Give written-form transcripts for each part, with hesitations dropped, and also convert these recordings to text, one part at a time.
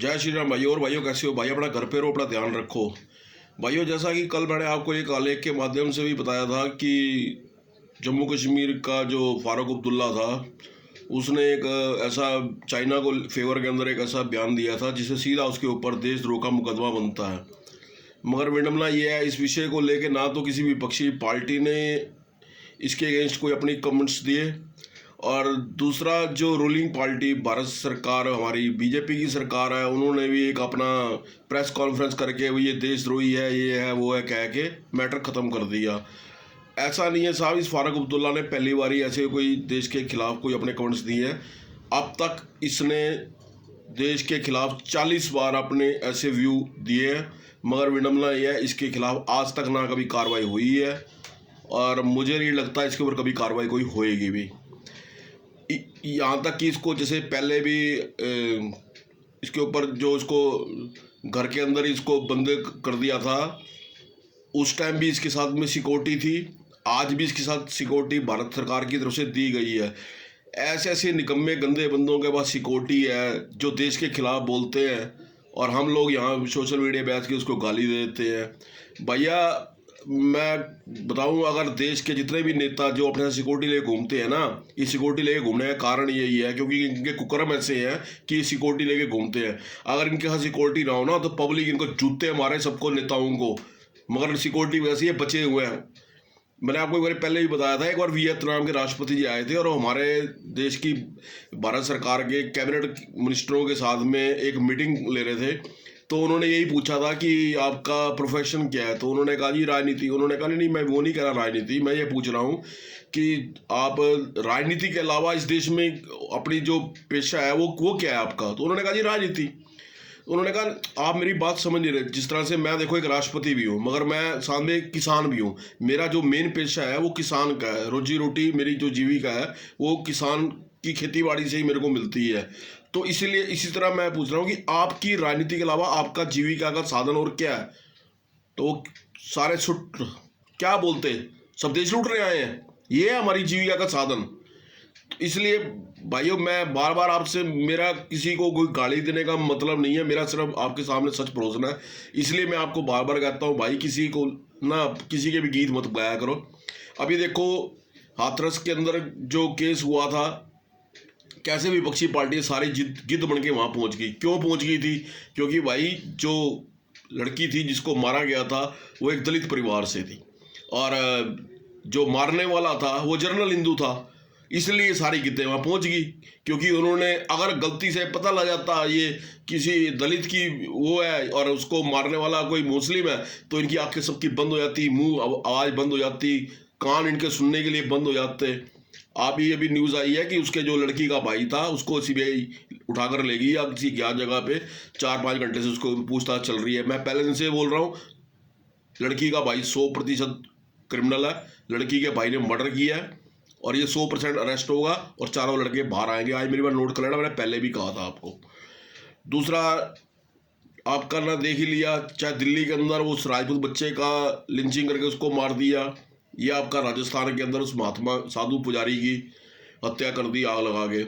जय श्री राम भाइयों। और भाइयों कैसे हो भाई? अपना घर पे रहो, अपना ध्यान रखो भाइयों। जैसा कि कल मैंने आपको एक आलेख के माध्यम से भी बताया था कि जम्मू कश्मीर का जो फारूक अब्दुल्ला था, उसने एक ऐसा चाइना को फेवर के अंदर एक ऐसा बयान दिया था जिससे सीधा उसके ऊपर देशद्रोह का मुकदमा बनता है। मगर विडम्बना ये है, इस विषय को लेकर ना तो किसी विपक्षी पार्टी ने इसके अगेंस्ट कोई अपनी कमेंट्स दिए, और दूसरा जो रूलिंग पार्टी भारत सरकार हमारी बीजेपी की सरकार है, उन्होंने भी एक अपना प्रेस कॉन्फ्रेंस करके वो ये देशद्रोही है, ये है, वो है, कह के मैटर ख़त्म कर दिया। ऐसा नहीं है साहब, इस फारूक अब्दुल्ला ने पहली बार ही ऐसे कोई देश के खिलाफ कोई अपने कमेंट्स दिए हैं। अब तक इसने देश के खिलाफ 40 बार अपने ऐसे व्यू दिए हैं, मगर विडम्बना यह है, इसके खिलाफ आज तक ना कभी कार्रवाई हुई है, और मुझे नहीं लगता इसके ऊपर कभी कार्रवाई कोई होएगी भी। यहाँ तक कि इसको जैसे पहले भी इसके ऊपर जो इसको घर के अंदर इसको बंद कर दिया था, उस टाइम भी इसके साथ में सिक्योरिटी थी, आज भी इसके साथ सिक्योरिटी भारत सरकार की तरफ से दी गई है। ऐसे ऐसे निकम्मे गंदे बंदों के पास सिक्योरिटी है जो देश के खिलाफ बोलते हैं, और हम लोग यहाँ सोशल मीडिया बैठ के उसको गाली देते हैं। भैया मैं बताऊं, अगर देश के जितने भी नेता जो अपने सिक्योरिटी लेके घूमते हैं ना, ये सिक्योरिटी लेके घूमने का कारण यही है क्योंकि इनके कुकर्म ऐसे हैं कि ये सिक्योरिटी लेके घूमते हैं। अगर इनके यहाँ सिक्योरिटी ना हो ना तो पब्लिक इनको जूते मारे, सबको, नेताओं को, मगर सिक्योरिटी वैसे ही बचे हुए हैं। मैंने आपको एक बार पहले भी बताया था, एक बार वियतनाम के राष्ट्रपति जी आए थे और हमारे देश की भारत सरकार के कैबिनेट मिनिस्टरों के साथ में एक मीटिंग ले रहे थे, तो उन्होंने यही पूछा था कि आपका प्रोफेशन क्या है, तो उन्होंने कहा जी राजनीति। उन्होंने कहा नहीं, मैं वो नहीं कह रहा राजनीति, मैं ये पूछ रहा हूँ कि आप राजनीति के अलावा इस देश में अपनी जो पेशा है वो क्या है आपका? तो उन्होंने कहा जी राजनीति। उन्होंने कहा आप मेरी बात समझ नहीं रहे। जिस तरह से मैं देखो एक राष्ट्रपति भी हूँ, मगर मैं साथ में एक किसान भी हूँ। मेरा जो मेन पेशा है वो किसान का है, रोजी रोटी मेरी जो जीविका है वो किसान की खेती बाड़ी से ही मेरे को मिलती है। तो इसीलिए इसी तरह मैं पूछ रहा हूँ कि आपकी राजनीति के अलावा आपका जीविका का साधन और क्या है? तो वो सारे छुट क्या बोलते, सब देश लूटने आए हैं, ये है हमारी जीविका का साधन। इसलिए भाइयों मैं बार बार आपसे, मेरा किसी को कोई गाली देने का मतलब नहीं है, मेरा सिर्फ आपके सामने सच परोसना है। इसलिए मैं आपको बार बार कहता हूँ भाई, किसी को ना किसी के भी गीत मत गाया करो। अभी देखो हाथरस के अंदर जो केस हुआ था, कैसे विपक्षी पार्टी सारी गिद्ध बन के वहाँ पहुँच गई। क्यों पहुँच गई थी? क्योंकि भाई जो लड़की थी जिसको मारा गया था वो एक दलित परिवार से थी, और जो मारने वाला था वो जर्नल हिंदू था, इसलिए सारी गिद्दें वहाँ पहुँच गई। क्योंकि उन्होंने, अगर गलती से पता लग जाता ये किसी दलित की वो है और उसको मारने वाला कोई मुस्लिम है, तो इनकी आंखें सबकी बंद हो जाती, मुंह आवाज़ बंद हो जाती, कान इनके सुनने के लिए बंद हो जाते। आप ये अभी न्यूज़ आई है कि उसके जो लड़की का भाई था उसको सीबीआई उठाकर ले गई, या किसी ज्ञात जगह पे 4-5 घंटे से उसको पूछताछ चल रही है। मैं पहले दिन से बोल रहा हूँ, लड़की का भाई 100% क्रिमिनल है, लड़की के भाई ने मर्डर किया है, और ये 100% अरेस्ट होगा और चारों लड़के बाहर आएंगे। आज मेरी बार नोट कर लेना, मैंने पहले भी कहा था आपको। दूसरा, आपका ना देख ही लिया, चाहे दिल्ली के अंदर उस राजपूत बच्चे का लिंचिंग करके उसको मार दिया, या आपका राजस्थान के अंदर उस महात्मा साधु पुजारी की हत्या कर दी आग लगा के।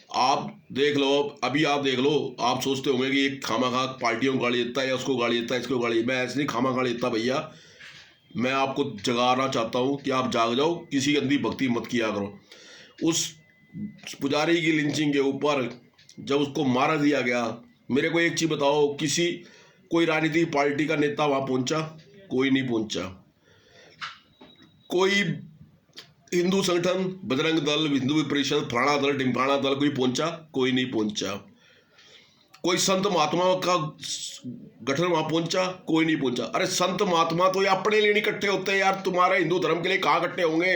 आप देख लो, अभी आप देख लो, आप सोचते होंगे कि एक खामा पार्टियों को गाली देता है या उसको गाली देता है, इसको गाली, मैं ऐसे नहीं खामा गाली देता भैया। मैं आपको जगाना चाहता हूँ कि आप जाग जाओ, किसी अंधी भक्ति मत किया करो। उस पुजारी की लिंचिंग के ऊपर जब उसको मारा दिया गया, मेरे को एक चीज़ बताओ, कोई राजनीतिक पार्टी का नेता वहाँ पहुँचा? कोई नहीं पहुँचा। कोई हिंदू संगठन, बजरंग दल, हिंदू परिषद, फलाना दल, ढिमकाना दल, कोई पहुँचा? कोई नहीं पहुँचा। कोई संत महात्मा का गठन वहां पहुंचा? कोई नहीं पहुंचा। अरे संत महात्मा तो ये अपने लिए नहीं इकट्ठे होते यार, तुम्हारे हिंदू धर्म के लिए कहाँ इकट्ठे होंगे?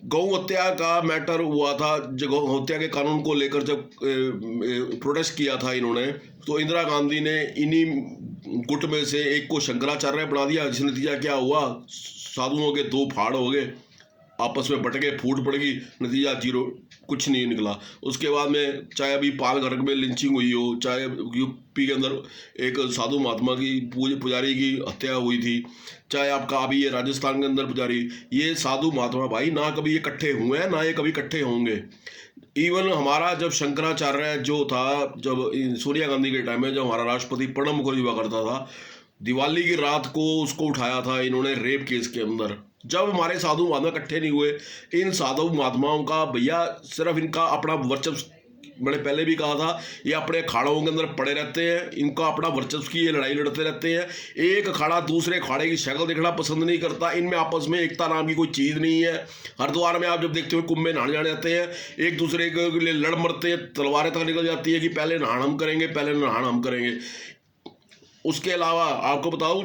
गौ हत्या का मैटर हुआ था, जो गौ हत्या के कानून को लेकर जब प्रोटेस्ट किया था इन्होंने, तो इंदिरा गांधी ने इन्हीं गुट में से एक को शंकराचार्य बना दिया, जिस नतीजा क्या हुआ, साधुओं के 2 फाड़ हो गए, आपस में बट गए, फूट पड़ गई, नतीजा जीरो, कुछ नहीं निकला। उसके बाद में चाहे अभी पालघर में लिंचिंग हुई हो, चाहे यूपी के अंदर एक साधु महात्मा की पुजारी की हत्या हुई थी, चाहे आपका अभी ये राजस्थान के अंदर पुजारी, ये साधु महात्मा भाई ना कभी ये इकट्ठे हुए हैं, ना ये कभी इकट्ठे होंगे। इवन हमारा जब शंकराचार्य जो था, जब सोनिया गांधी के टाइम में जब हमारा राष्ट्रपति प्रणब मुखर्जी हुआ करता था, दिवाली की रात को उसको उठाया था इन्होंने रेप केस के अंदर। जब हमारे साधु महात्मा इकट्ठे नहीं हुए, इन साधु महात्माओं का भैया सिर्फ इनका अपना वर्चस्व, मैंने पहले भी कहा था, ये अपने अखाड़ों के अंदर पड़े रहते हैं, इनका अपना वर्चस्व की ये लड़ाई लड़ते रहते हैं। एक अखाड़ा दूसरे अखाड़े की शक्ल देखना पसंद नहीं करता, इनमें आपस में एकता नाम की कोई चीज़ नहीं है। हरिद्वार में आप जब देखते हो कुंभ में नहाने जाने जाते हैं, एक दूसरे के लिए लड़ मरते हैं, तलवारें तक निकल जाती है कि पहले नहान हम करेंगे, पहले नहान हम करेंगे। उसके अलावा आपको बताऊं,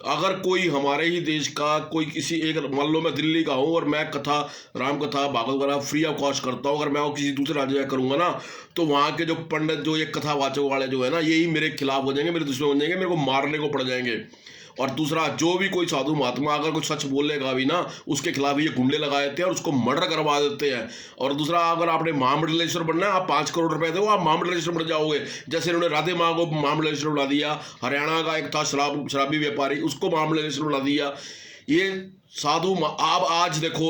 अगर कोई हमारे ही देश का कोई किसी एक, मान लो मैं दिल्ली का हूँ और मैं कथा, राम कथा, भागवत वगैरह फ्री ऑफ कॉस्ट करता हूँ, अगर मैं वो किसी दूसरे राज्य में करूँगा ना, तो वहाँ के जो पंडित, जो ये कथावाचक वाले जो है ना, यही मेरे खिलाफ हो जाएंगे, मेरे दुश्मन हो जाएंगे, मेरे को मारने को पड़ जाएंगे। और दूसरा, जो भी कोई साधु महात्मा अगर कुछ सच बोलेगा भी ना, उसके खिलाफ ये गुंडे लगा देते हैं और उसको मर्डर करवा देते हैं। और दूसरा, अगर आपने महामंडलेश्वर बनना है, आप 5 करोड़ रुपए दो, आप महामंडलेश्वर बन जाओगे। जैसे इन्होंने राधे माँ को महामंडलेश्वर बना दिया, हरियाणा का एक था शराबी व्यापारी, उसको महामंडलेश्वर बना दिया। ये साधु आप आज देखो,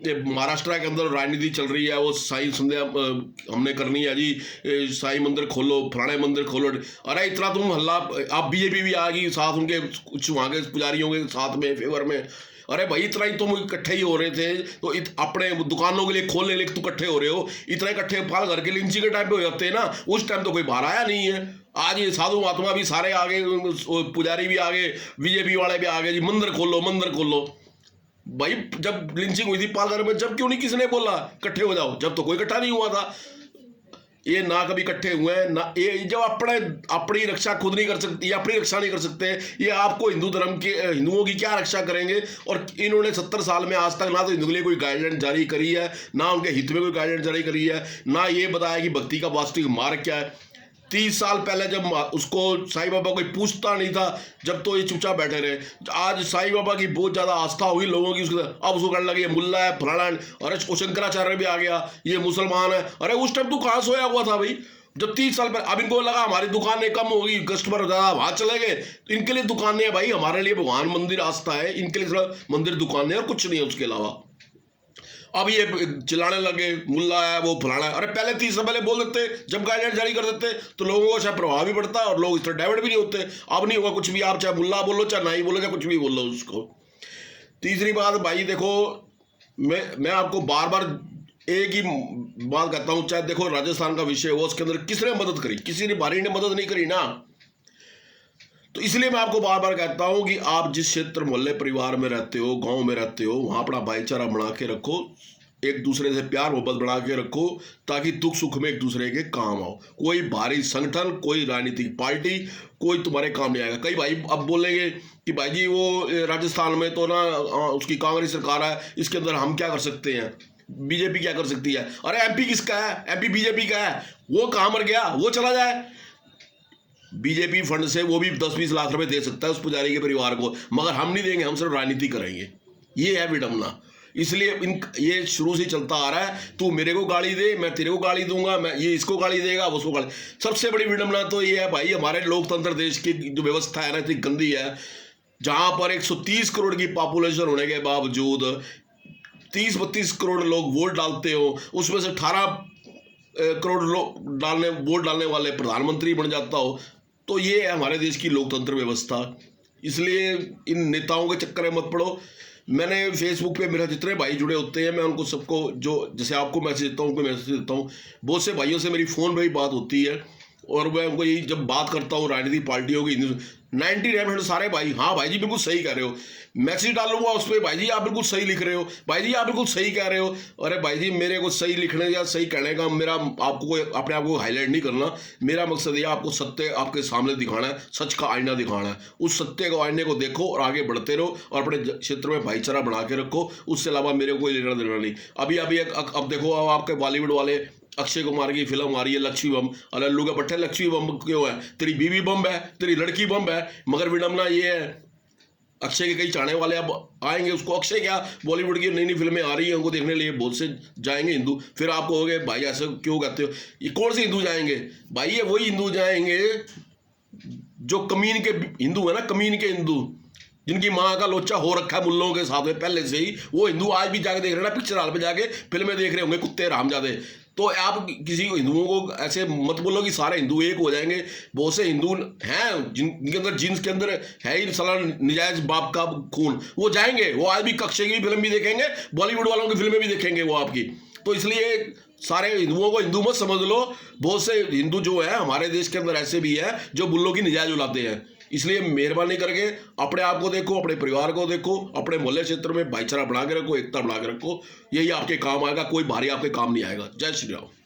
ये महाराष्ट्र के अंदर राजनीति चल रही है, वो साई संध्या हमने करनी है जी, साई मंदिर खोलो, फलाने मंदिर खोलो। अरे इतना तुम हल्ला, आप बीजेपी भी आ गई साथ, उनके कुछ वहाँ के पुजारियों के साथ में फेवर में। अरे भाई इतना ही तुम इकट्ठे ही हो रहे थे, तो अपने दुकानों के लिए खोलने लिए तुम इकट्ठे हो रहे हो, इतना इकट्ठे पाल घर के लिंची के टाइम पे हो जाते हैं ना, उस टाइम तो कोई बाहर आया नहीं है। आज ये साधु महात्मा भी सारे आगे, पुजारी भी आगे, बीजेपी वाले भी आगे जी, मंदिर खोलो मंदिर खोलो। भाई जब लिंचिंग हुई थी पालघर में, जब क्यों नहीं किसी ने बोला इकट्ठे हो जाओ? जब तो कोई इकट्ठा नहीं हुआ था। ये ना कभी इकट्ठे हुए हैं ना, ये जब अपनी रक्षा खुद नहीं कर सकती, ये अपनी रक्षा नहीं कर सकते, ये आपको हिंदू धर्म के, हिंदुओं की क्या रक्षा करेंगे? और इन्होंने 70 साल में आज तक ना तो हिंदू के लिए कोई गाइडलाइन जारी करी है, ना उनके हित में कोई गाइडलाइन जारी करी है, ना ये बताया कि भक्ति का वास्तविक मार्ग क्या है। 30 साल पहले जब उसको साईं बाबा कोई पूछता नहीं था, जब तो ये चुपचाप बैठे रहे। आज साईं बाबा की बहुत ज़्यादा आस्था हुई लोगों की, उसके अब उसको कहने लगे ये मुल्ला है, फलाना है, अरे शंकराचार्य भी आ गया, ये मुसलमान है। अरे उस टाइम तू कहाँ सोया हुआ था भाई? जब 30 साल पहले, अब इनको लगा हमारी दुकानें कम होगी, कस्टमर ज़्यादा वहाँ चले गए, तो इनके लिए दुकानें हैं भाई, हमारे लिए भगवान मंदिर आस्था है, इनके लिए सिर्फ मंदिर दुकानें और कुछ नहीं है उसके अलावा। अब ये चिल्लाने लगे मुल्ला है, वो फलाना है। अरे पहले 30 साल पहले बोल देते, जब गाइडलाइन जारी कर देते, तो लोगों को शायद प्रभाव भी पड़ता और लोग इस तरह डाइवर्ट भी नहीं होते। अब नहीं होगा कुछ भी, आप चाहे मुल्ला बोलो, चाहे नहीं बोलो, चाहे कुछ भी बोलो उसको। तीसरी बात भाई देखो, मैं आपको बार बार एक ही बात कहता हूँ, चाहे देखो राजस्थान का विषय हो, उसके अंदर किसने मदद करी? किसी ने बाहरी ने मदद नहीं करी ना। तो इसलिए मैं आपको बार बार कहता हूं कि आप जिस क्षेत्र, मोहल्ले, परिवार में रहते हो, गांव में रहते हो, वहां अपना भाईचारा बना के रखो, एक दूसरे से प्यार मोहब्बत बना के रखो, ताकि दुख सुख में एक दूसरे के काम आओ। कोई भारी संगठन, कोई राजनीतिक पार्टी, कोई तुम्हारे काम नहीं आएगा। कई भाई अब बोलेंगे कि भाई जी वो राजस्थान में तो ना उसकी कांग्रेस सरकार है, इसके अंदर हम क्या कर सकते हैं, बीजेपी क्या कर सकती है? अरे एमपी किसका है? एमपी बीजेपी का है, वो कहाँ मर गया, वो चला जाए। बीजेपी फंड से वो भी 10-20 लाख रुपए दे सकता है उस पुजारी के परिवार को, मगर हम नहीं देंगे, हम सिर्फ राजनीति करेंगे। ये है विडम्बना। इसलिए ये शुरू से चलता आ रहा है, तू मेरे को गाली दे, मैं तेरे को गाली दूंगा, मैं ये इसको गाली देगा, उसको गाली। सबसे बड़ी विडम्बना तो ये है भाई, हमारे लोकतंत्र देश की जो व्यवस्था है ना, इतनी गंदी है, जहां पर 130 करोड़ की पॉपुलेशन होने के बावजूद 30-32 करोड़ लोग वोट डालते हो, उसमें से 18 करोड़ लोग वोट डालने वाले प्रधानमंत्री बन जाता हो। तो ये है हमारे देश की लोकतंत्र व्यवस्था। इसलिए इन नेताओं के चक्कर में मत पड़ो। मैंने फेसबुक पे मेरे जितने भाई जुड़े होते हैं, मैं उनको सबको, जो जैसे आपको मैसेज देता हूँ, उनको मैसेज देता हूँ। बहुत से भाइयों से मेरी फ़ोन पे भी बात होती है, और मैं उनको यही जब बात करता हूँ राजनीतिक पार्टियों की, 99% सारे भाई, हाँ भाई जी बिल्कुल सही कह रहे हो। मैसेज डालूंगा उस पर, भाई जी आप बिल्कुल सही लिख रहे हो, भाई जी आप बिल्कुल सही कह रहे हो। अरे भाई जी, मेरे को सही लिखने या सही कहने का मेरा, आपको कोई अपने आप को हाईलाइट नहीं करना। मेरा मकसद ये आपको सत्य आपके सामने दिखाना है, सच का आईना दिखाना है। उस सत्य को, आईने को देखो और आगे बढ़ते रहो, और अपने क्षेत्र में भाईचारा बना के रखो। उससे अलावा मेरे को कोई लेना देना नहीं। अभी अब देखो, अब आपके बॉलीवुड वाले अक्षय कुमार की फिल्म आ रही है लक्ष्मी बम। अरे लल्लू के पट्टे, लक्ष्मी बम क्यों है? तेरी बीवी बम है, तेरी लड़की बम है। मगर विडम्बना ये है, अक्षय के कई चाहने वाले अब आएंगे उसको, अक्षय क्या, बॉलीवुड की नई नई फिल्में आ रही हैं, उनको देखने लिए बहुत से जाएंगे हिंदू। फिर आप कहोगे भाई ऐसे क्यों कहते हो, ये कौन से हिंदू जाएंगे? भाई ये वही हिंदू जाएंगे जो कमीन के हिंदू है ना, कमीन के हिंदू, जिनकी माँ का लोचा हो रखा है मुल्लों के साथ में पहले से ही। वो हिंदू आज भी जाके देख रहे हैं ना, पिक्चर हॉल पे जाके फिल्में देख रहे होंगे, कुत्ते हरामजादे। तो आप किसी हिंदुओं को ऐसे मत बोलो कि सारे हिंदू एक हो जाएंगे। बहुत से हिंदू हैं जिनके अंदर जीन्स के अंदर है ही साला निजायज बाप का खून, वो जाएंगे, वो आज भी कक्षे की फिल्म भी देखेंगे, बॉलीवुड वालों की फिल्में भी देखेंगे वो आपकी। तो इसलिए सारे हिंदुओं को हिंदू मत समझ लो। बहुत से हिंदू जो है हमारे देश के अंदर ऐसे भी है जो बुल्लों की निजायज उलाते हैं। इसलिए मेहरबानी करके अपने आप को देखो, अपने परिवार को देखो, अपने मोहल्ले क्षेत्र में भाईचारा बना के रखो, एकता बना के रखो। यही आपके काम आएगा, कोई भारी आपके काम नहीं आएगा। जय श्री राम।